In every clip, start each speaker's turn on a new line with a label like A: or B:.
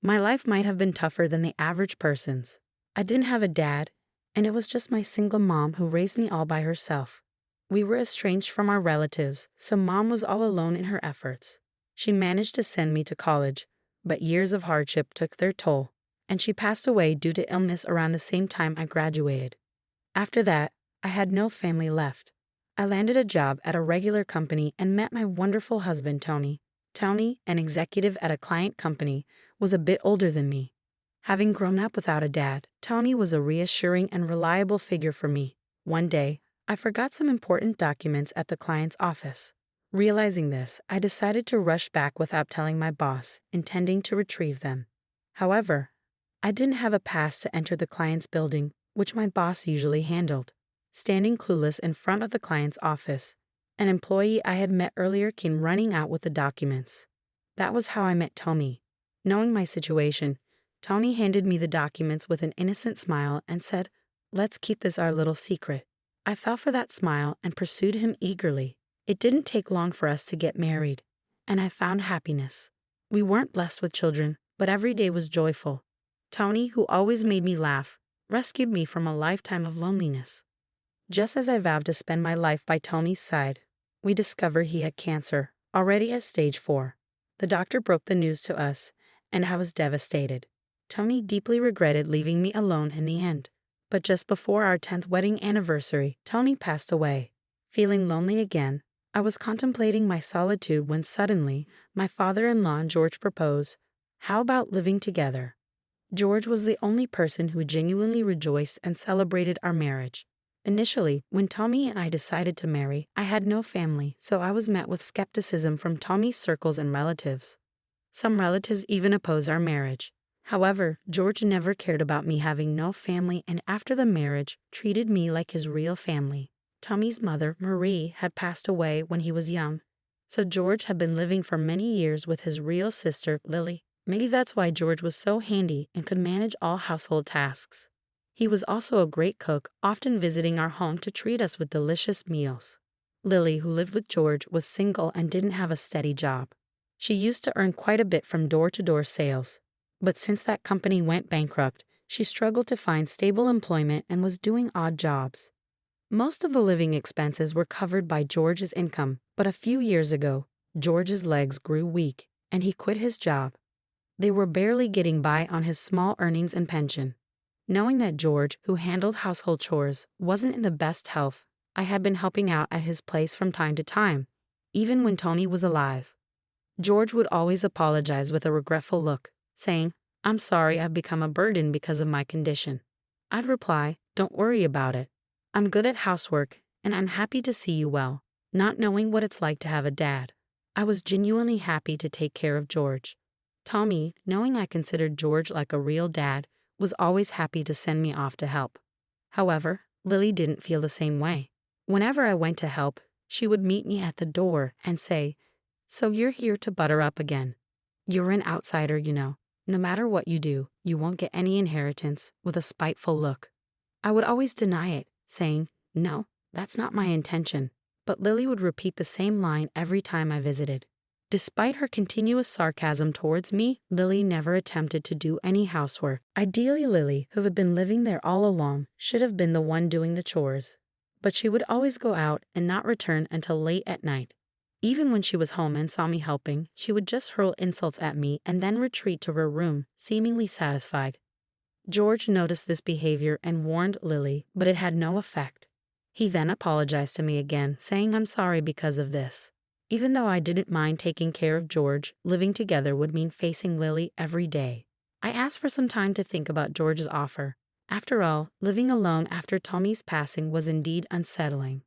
A: My life might have been tougher than the average person's. I didn't have a dad, and it was just my single mom who raised me all by herself. We were estranged from our relatives, so Mom was all alone in her efforts. She managed to send me to college, but years of hardship took their toll, and she passed away due to illness around the same time I graduated. After that, I had no family left. I landed a job at a regular company and met my wonderful husband, Tony. Tony, an executive at a client company, was a bit older than me. Having grown up without a dad, Tony was a reassuring and reliable figure for me. One day, I forgot some important documents at the client's office. Realizing this, I decided to rush back without telling my boss, intending to retrieve them. However, I didn't have a pass to enter the client's building, which my boss usually handled. Standing clueless in front of the client's office, an employee I had met earlier came running out with the documents. That was how I met Tony. Knowing my situation, Tony handed me the documents with an innocent smile and said, "Let's keep this our little secret." I fell for that smile and pursued him eagerly. It didn't take long for us to get married, and I found happiness. We weren't blessed with children, but every day was joyful. Tony, who always made me laugh, rescued me from a lifetime of loneliness. Just as I vowed to spend my life by Tony's side, we discovered he had cancer, already at stage 4. The doctor broke the news to us, and I was devastated. Tony deeply regretted leaving me alone in the end. But just before our 10th wedding anniversary, Tony passed away. Feeling lonely again, I was contemplating my solitude when suddenly my father-in-law George proposed, "How about living together?" George was the only person who genuinely rejoiced and celebrated our marriage. Initially, when Tommy and I decided to marry, I had no family, so I was met with skepticism from Tommy's circles and relatives. Some relatives even opposed our marriage. However, George never cared about me having no family, and after the marriage, treated me like his real family. Tommy's mother, Marie, had passed away when he was young, so George had been living for many years with his real sister, Lily. Maybe that's why George was so handy and could manage all household tasks. He was also a great cook, often visiting our home to treat us with delicious meals. Lily, who lived with George, was single and didn't have a steady job. She used to earn quite a bit from door-to-door sales, but since that company went bankrupt, she struggled to find stable employment and was doing odd jobs. Most of the living expenses were covered by George's income, but a few years ago, George's legs grew weak, and he quit his job. They were barely getting by on his small earnings and pension. Knowing that George, who handled household chores, wasn't in the best health, I had been helping out at his place from time to time, even when Tony was alive. George would always apologize with a regretful look, saying, "I'm sorry I've become a burden because of my condition." I'd reply, "Don't worry about it. I'm good at housework, and I'm happy to see you well." Not knowing what it's like to have a dad, I was genuinely happy to take care of George. Tommy, knowing I considered George like a real dad, was always happy to send me off to help. However, Lily didn't feel the same way. Whenever I went to help, she would meet me at the door and say, "So you're here to butter up again. You're an outsider, you know. No matter what you do, you won't get any inheritance," with a spiteful look. I would always deny it, saying, "No, that's not my intention." But Lily would repeat the same line every time I visited. Despite her continuous sarcasm towards me, Lily never attempted to do any housework. Ideally, Lily, who had been living there all along, should have been the one doing the chores. But she would always go out and not return until late at night. Even when she was home and saw me helping, she would just hurl insults at me and then retreat to her room, seemingly satisfied. George noticed this behavior and warned Lily, but it had no effect. He then apologized to me again, saying I'm sorry because of this. Even though I didn't mind taking care of George, living together would mean facing Lily every day. I asked for some time to think about George's offer. After all, living alone after Tommy's passing was indeed unsettling.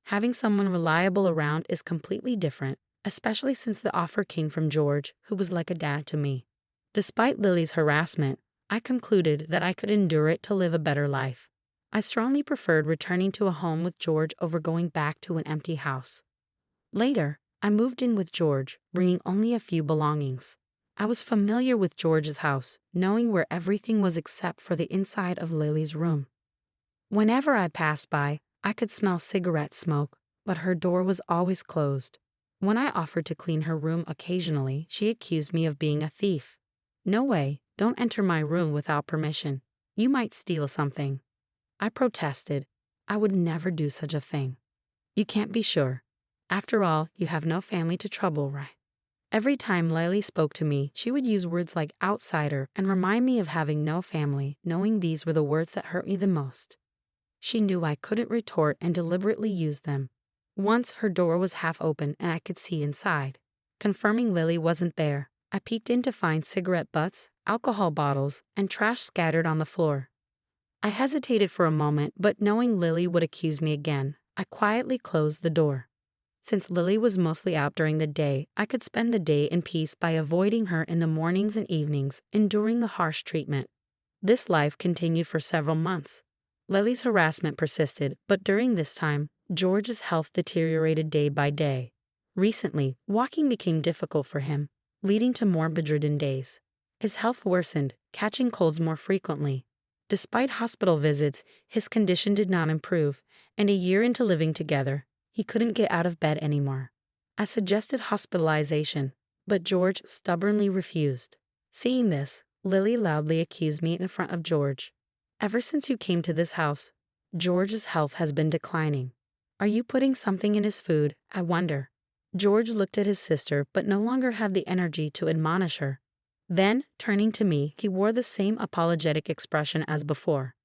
A: Having someone reliable around is completely different, especially since the offer came from George, who was like a dad to me. Despite Lily's harassment, I concluded that I could endure it to live a better life. I strongly preferred returning to a home with George over going back to an empty house. Later, I moved in with George, bringing only a few belongings. I was familiar with George's house, knowing where everything was except for the inside of Lily's room. Whenever I passed by, I could smell cigarette smoke, but her door was always closed. When I offered to clean her room occasionally, she accused me of being a thief. "No way, don't enter my room without permission. You might steal something." I protested. I would never do such a thing. "You can't be sure. After all, you have no family to trouble, right?" Every time Lily spoke to me, she would use words like outsider and remind me of having no family, knowing these were the words that hurt me the most. She knew I couldn't retort and deliberately used them. Once her door was half open and I could see inside. Confirming Lily wasn't there, I peeked in to find cigarette butts, alcohol bottles, and trash scattered on the floor. I hesitated for a moment, but knowing Lily would accuse me again, I quietly closed the door. Since Lily was mostly out during the day, I could spend the day in peace by avoiding her in the mornings and evenings, enduring the harsh treatment. This life continued for several months. Lily's harassment persisted, but during this time, George's health deteriorated day by day. Recently, walking became difficult for him, leading to more bedridden days. His health worsened, catching colds more frequently. Despite hospital visits, his condition did not improve, and a year into living together, he couldn't get out of bed anymore. I suggested hospitalization, but George stubbornly refused. Seeing this, Lily loudly accused me in front of George. "Ever since you came to this house, George's health has been declining. Are you putting something in his food, I wonder?" George looked at his sister but no longer had the energy to admonish her. Then, turning to me, he wore the same apologetic expression as before.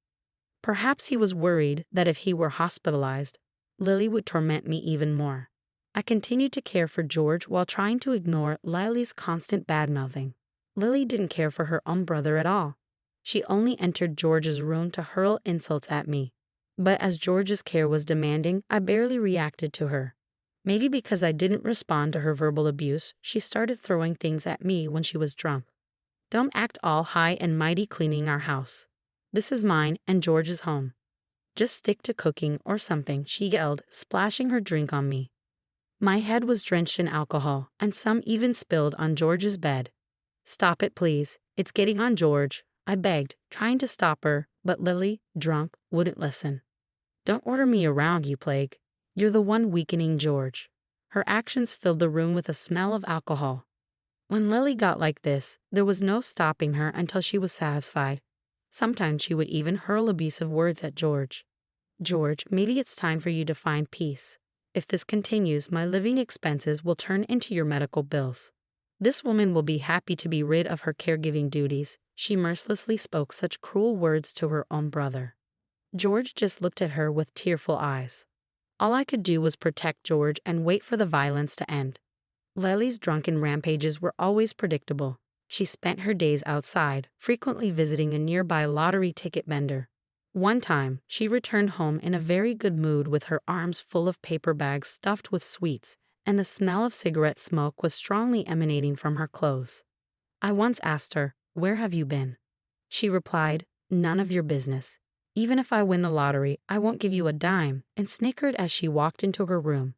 A: Perhaps he was worried that if he were hospitalized, Lily would torment me even more. I continued to care for George while trying to ignore Lily's constant badmouthing. Lily didn't care for her own brother at all. She only entered George's room to hurl insults at me. But as George's care was demanding, I barely reacted to her. Maybe because I didn't respond to her verbal abuse, she started throwing things at me when she was drunk. "Don't act all high and mighty cleaning our house. This is mine and George's home. Just stick to cooking or something," she yelled, splashing her drink on me. My head was drenched in alcohol, and some even spilled on George's bed. "Stop it, please. It's getting on George," I begged, trying to stop her, but Lily, drunk, wouldn't listen. "Don't order me around, you plague. You're the one weakening George." Her actions filled the room with a smell of alcohol. When Lily got like this, there was no stopping her until she was satisfied. Sometimes she would even hurl abusive words at George. "George, maybe it's time for you to find peace. If this continues, my living expenses will turn into your medical bills. This woman will be happy to be rid of her caregiving duties." She mercilessly spoke such cruel words to her own brother. George just looked at her with tearful eyes. All I could do was protect George and wait for the violence to end. Lily's drunken rampages were always predictable. She spent her days outside, frequently visiting a nearby lottery ticket vendor. One time, she returned home in a very good mood with her arms full of paper bags stuffed with sweets, and the smell of cigarette smoke was strongly emanating from her clothes. I once asked her, "Where have you been?" She replied, "None of your business. Even if I win the lottery, I won't give you a dime," and snickered as she walked into her room.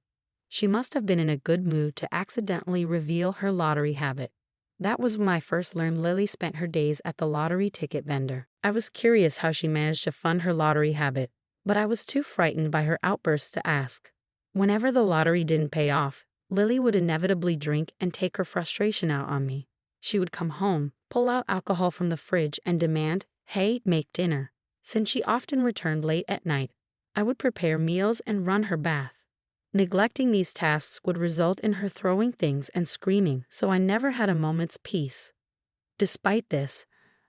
A: She must have been in a good mood to accidentally reveal her lottery habit. That was when I first learned Lily spent her days at the lottery ticket vendor. I was curious how she managed to fund her lottery habit, but I was too frightened by her outbursts to ask. Whenever the lottery didn't pay off, Lily would inevitably drink and take her frustration out on me. She would come home, pull out alcohol from the fridge, and demand, "Hey, make dinner." Since she often returned late at night, I would prepare meals and run her bath. Neglecting these tasks would result in her throwing things and screaming, so I never had a moment's peace. Despite this,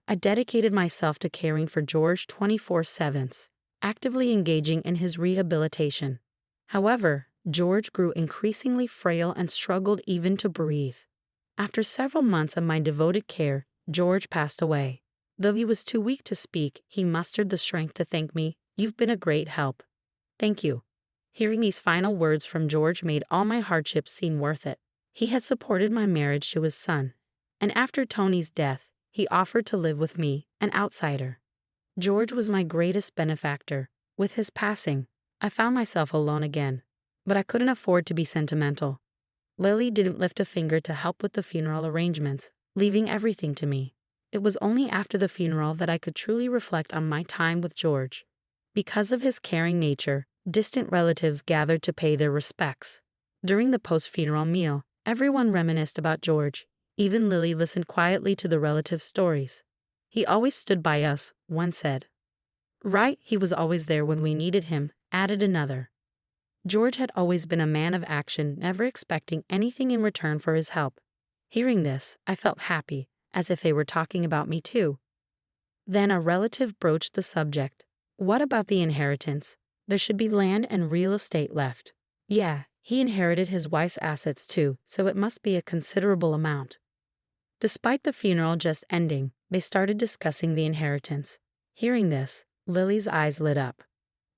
A: I dedicated myself to caring for George 24/7, actively engaging in his rehabilitation. However, George grew increasingly frail and struggled even to breathe. After several months of my devoted care, George passed away. Though he was too weak to speak, he mustered the strength to thank me. "You've been a great help." "Thank you." Hearing these final words from George made all my hardships seem worth it. He had supported my marriage to his son, and after Tony's death, he offered to live with me, an outsider. George was my greatest benefactor. With his passing, I found myself alone again, but I couldn't afford to be sentimental. Lily didn't lift a finger to help with the funeral arrangements, leaving everything to me. It was only after the funeral that I could truly reflect on my time with George. Because of his caring nature, distant relatives gathered to pay their respects. During the post-funeral meal, everyone reminisced about George. Even Lily listened quietly to the relatives' stories. He always stood by us, one said. Right, he was always there when we needed him, added another. George had always been a man of action, never expecting anything in return for his help. Hearing this, I felt happy, as if they were talking about me too. Then a relative broached the subject. What about the inheritance? There should be land and real estate left. Yeah, he inherited his wife's assets too, so it must be a considerable amount. Despite the funeral just ending, they started discussing the inheritance. Hearing this, Lily's eyes lit up.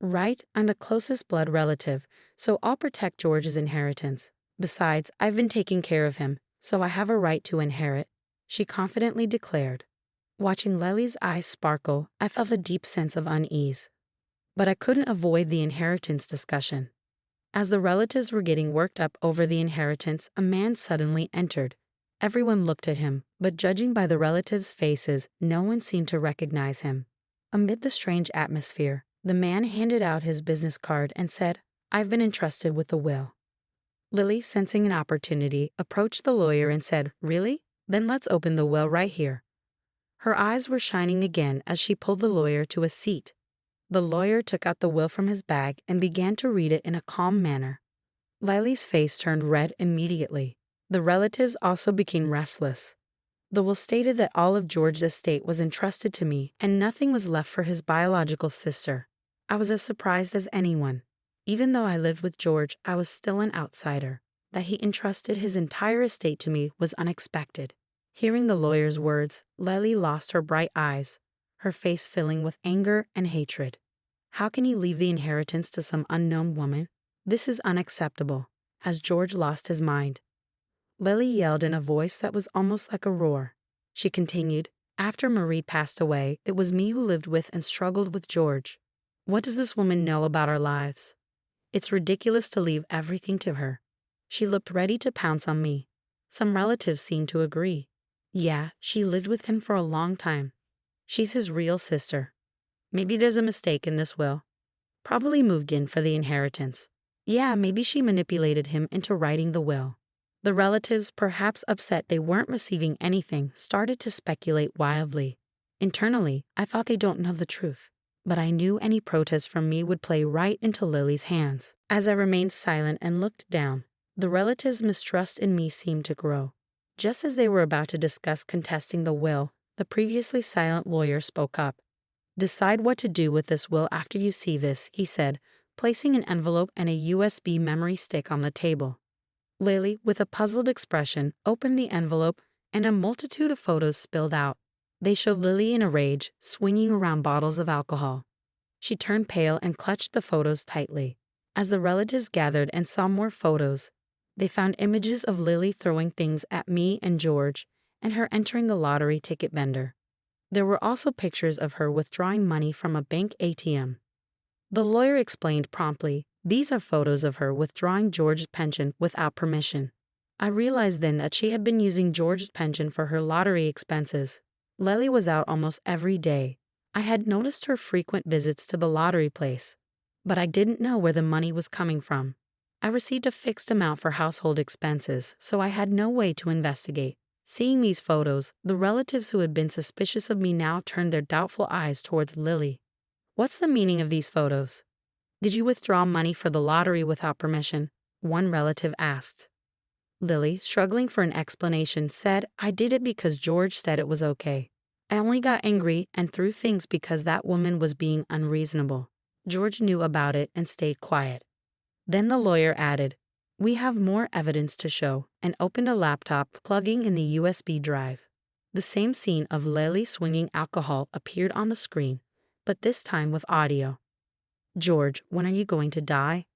A: Right, I'm the closest blood relative, so I'll protect George's inheritance. Besides, I've been taking care of him, so I have a right to inherit, she confidently declared. Watching Lily's eyes sparkle, I felt a deep sense of unease. But I couldn't avoid the inheritance discussion. As the relatives were getting worked up over the inheritance, a man suddenly entered. Everyone looked at him, but judging by the relatives' faces, no one seemed to recognize him. Amid the strange atmosphere, the man handed out his business card and said, I've been entrusted with the will. Lily, sensing an opportunity, approached the lawyer and said, Really? Then let's open the will right here. Her eyes were shining again as she pulled the lawyer to a seat. The lawyer took out the will from his bag and began to read it in a calm manner. Lily's face turned red immediately. The relatives also became restless. The will stated that all of George's estate was entrusted to me and nothing was left for his biological sister. I was as surprised as anyone. Even though I lived with George, I was still an outsider. That he entrusted his entire estate to me was unexpected. Hearing the lawyer's words, Lily lost her bright eyes, her face filling with anger and hatred. How can he leave the inheritance to some unknown woman? This is unacceptable. Has George lost his mind? Lily yelled in a voice that was almost like a roar. She continued, After Marie passed away, it was me who lived with and struggled with George. What does this woman know about our lives? It's ridiculous to leave everything to her. She looked ready to pounce on me. Some relatives seemed to agree. Yeah, she lived with him for a long time. She's his real sister. Maybe there's a mistake in this will. Probably moved in for the inheritance. Yeah, maybe she manipulated him into writing the will. The relatives, perhaps upset they weren't receiving anything, started to speculate wildly. Internally, I thought they don't know the truth, but I knew any protest from me would play right into Lily's hands. As I remained silent and looked down, the relatives' mistrust in me seemed to grow. Just as they were about to discuss contesting the will, the previously silent lawyer spoke up. Decide what to do with this will after you see this, he said, placing an envelope and a USB memory stick on the table. Lily, with a puzzled expression, opened the envelope and a multitude of photos spilled out. They showed Lily in a rage, swinging around bottles of alcohol. She turned pale and clutched the photos tightly. As the relatives gathered and saw more photos, they found images of Lily throwing things at me and George, and her entering a lottery ticket vendor. There were also pictures of her withdrawing money from a bank ATM. The lawyer explained promptly, these are photos of her withdrawing George's pension without permission. I realized then that she had been using George's pension for her lottery expenses. Lily was out almost every day. I had noticed her frequent visits to the lottery place, but I didn't know where the money was coming from. I received a fixed amount for household expenses, so I had no way to investigate. Seeing these photos, the relatives who had been suspicious of me now turned their doubtful eyes towards Lily. What's the meaning of these photos? Did you withdraw money for the lottery without permission? One relative asked. Lily, struggling for an explanation, said, I did it because George said it was okay. I only got angry and threw things because that woman was being unreasonable. George knew about it and stayed quiet. Then the lawyer added, we have more evidence to show, and opened a laptop, plugging in the USB drive. The same scene of Lily swinging alcohol appeared on the screen, but this time with audio. George, when are you going to die?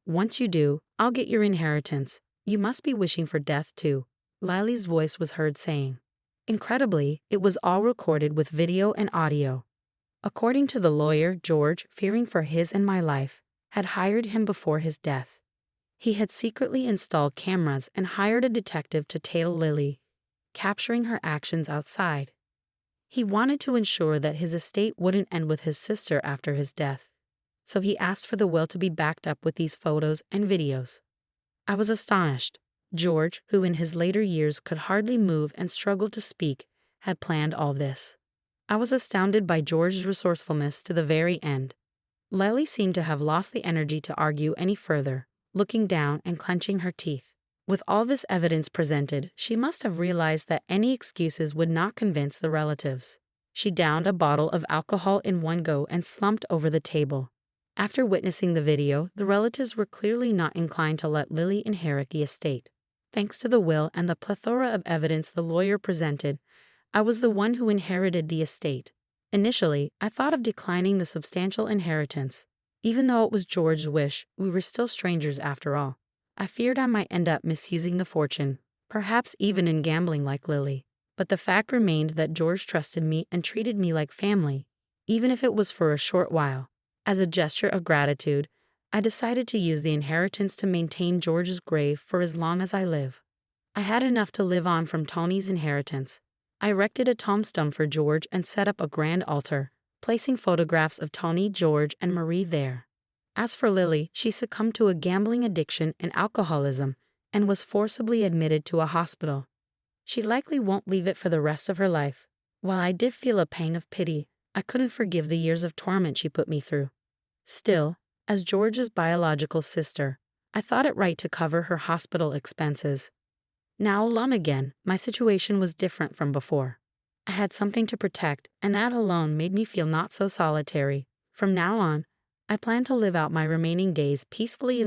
A: Once you do, I'll get your inheritance. You must be wishing for death too, Lily's voice was heard saying. Incredibly, it was all recorded with video and audio. According to the lawyer, George, fearing for his and my life, had hired him before his death. He had secretly installed cameras and hired a detective to tail Lily, capturing her actions outside. He wanted to ensure that his estate wouldn't end with his sister after his death, so he asked for the will to be backed up with these photos and videos. I was astonished. George, who in his later years could hardly move and struggled to speak, had planned all this. I was astounded by George's resourcefulness to the very end. Lily seemed to have lost the energy to argue any further, looking down and clenching her teeth. With all this evidence presented, she must have realized that any excuses would not convince the relatives. She downed a bottle of alcohol in one go and slumped over the table. After witnessing the video, the relatives were clearly not inclined to let Lily inherit the estate. Thanks to the will and the plethora of evidence the lawyer presented, I was the one who inherited the estate. Initially, I thought of declining the substantial inheritance. Even though it was George's wish, we were still strangers after all. I feared I might end up misusing the fortune, perhaps even in gambling like Lily. But the fact remained that George trusted me and treated me like family, even if it was for a short while. As a gesture of gratitude, I decided to use the inheritance to maintain George's grave for as long as I live. I had enough to live on from Tony's inheritance. I erected a tombstone for George and set up a grand altar, placing photographs of Tony, George, and Marie there. As for Lily, she succumbed to a gambling addiction and alcoholism and was forcibly admitted to a hospital. She likely won't leave it for the rest of her life. While I did feel a pang of pity, I couldn't forgive the years of torment she put me through. Still, as George's biological sister, I thought it right to cover her hospital expenses. Now alone again, my situation was different from before. I had something to protect, and that alone made me feel not so solitary. From now on, I plan to live out my remaining days peacefully in the